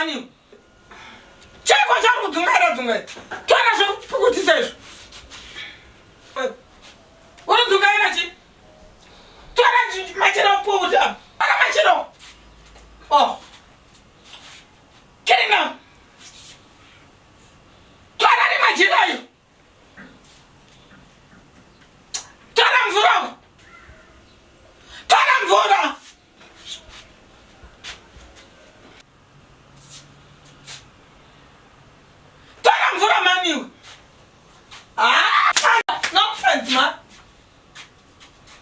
mani. Cheko changu dzungaira. Twana zvo pukutisa izvo. Uri dzungaira chi? Twana machero pukuta. Para machero. Oh. Kirina. Twana ni machero yo. Twana mvura. Twana mvura. You. Nonsense, man.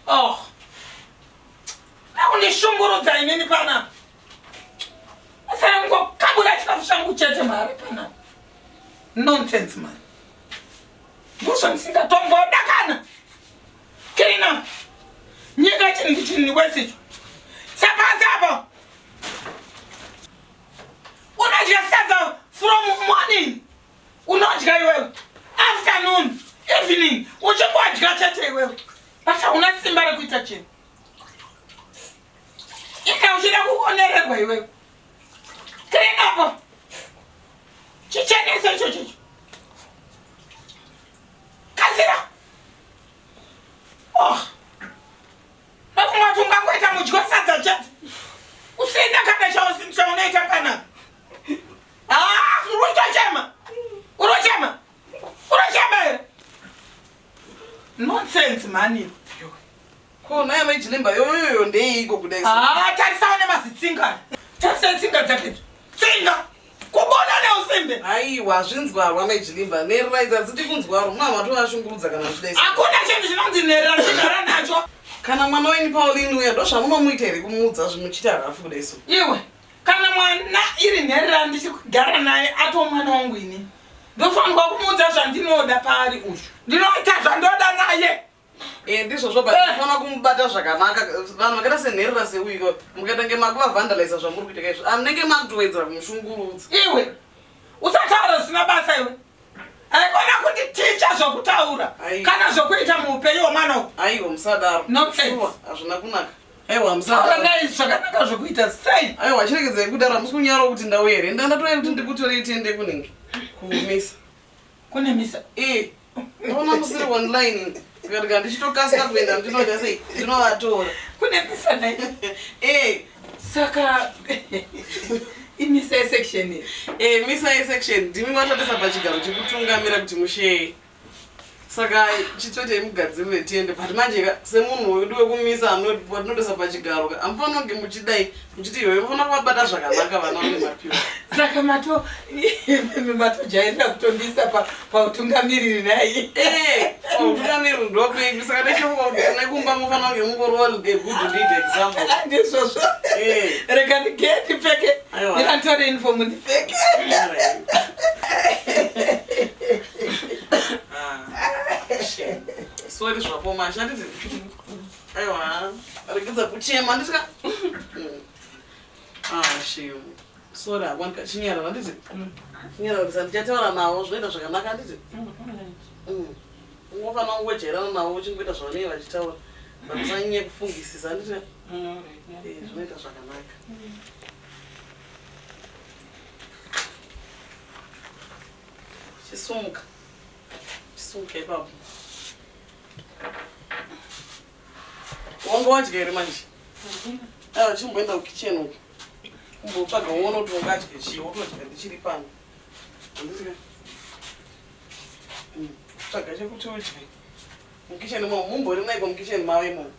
Oh. Now only shunguru za inini pana. Asa ngo kabula chikafushangu chete mari pana. Nonsense, man. Busha nsinga tombo dakana. Kirina. Nyega chini wesi. Sapa. Unajia sasa from morning. Unodya iwewe afternoon evening uchikwadya chete iwewe basa unasimba rekuita chini ika uchida kuonererwa iwewe kirinapo chichenese ichocho kasira oh bakumati ungangoita mudyo sadza chete usina kana chaunoita kana urochema nonsense mani. Kona ya majilimba yoyo ndeiko kudai. Tarisaone mazitsinga. Tarisensinga dzake. Tsinga. Kubona ne usimbe. Aiwa zvinzwa majilimba. Nherera idzati kunzwa mama to ashungurudza kana zvidai. Akuna chinhu chinonzi nherera chinara nacho. Kana mwana wenyu Pauline uya ndosha munomuita here kumudza zvimuchita rafu kudai so. Iwe kana mwana iri nherera ndichigara naye ato mwana wangu ini. Ndofanirwa kumudza zvandinoda paari uyu. Ndinoita zvandoda naye. Ndizvo zvo bafana kumubata zvakanaka. Vanhu vakaita senherera seuyu mukatange makuva vandalize zvamuri kuita izvo. Amunenge makutoedza kumushungurudza. Iwe usataura zvisina basa iwe. Haikona kuti ticha zvokutaura. Kana zvokuita muupenyu hwemwana uyu. Aiwa musadaro. Nonsense. Hazvina kunaka. Aiwa musadaro. Aura zvakanaka zvokuita sei. Aiwa chiregedzai kudaro musi kunyarawo kuti ndau here. Ndandatoya kuti ndikutorei tiende kunenge. Kumisa. Kune misa. Ndona musiri online. Ndikati ndichitokasika kuenda ndinoda sei. Ndinovatora. Kune misa naye. Saka imisa section. Misa section ndimi vatatisa pachigaro chekutungamira kuti musheye. Saka chitotei mugadzirire tiende but manje semunhu wedu wekumisa anodisa pachigaro amufanonge muchidai muchiti iwe mufana kuvabata zvakanaka vana vemapiwa. Saka matojairira kutondisa pautungamiriri naye. Pautungamiriri ndokuipi saka nechokune kumba mufana kunge mungorole a good lead example. Ndizvozvo. Rega ndipfeke. Ndikatore uniform ndipfeke. Sorry zvapo masha nditi. Aiwa, regedza kuchema ndisika. Shiyo. Sorry akwanika chinyara nditi. Chinyara kuti ndichataura nawo zvinoita zvakanaka nditi. Unofana kungojerana nawo uchingoita zvavanenge vachitaura. Vasanyanye kufungisisa nditi. Zvinoita zvakanaka. Chisumuka. Chisumuka ipapo. Wanga wadya here manje? Chimboenda kukitchen uko. Kumbotsvaga uone kuti ungadya chii wotodya ndichiri pano. Handisika? Tsvaga chekuti udye. Mukitchen mamo mumbori naiko mukitchen mavo imomo.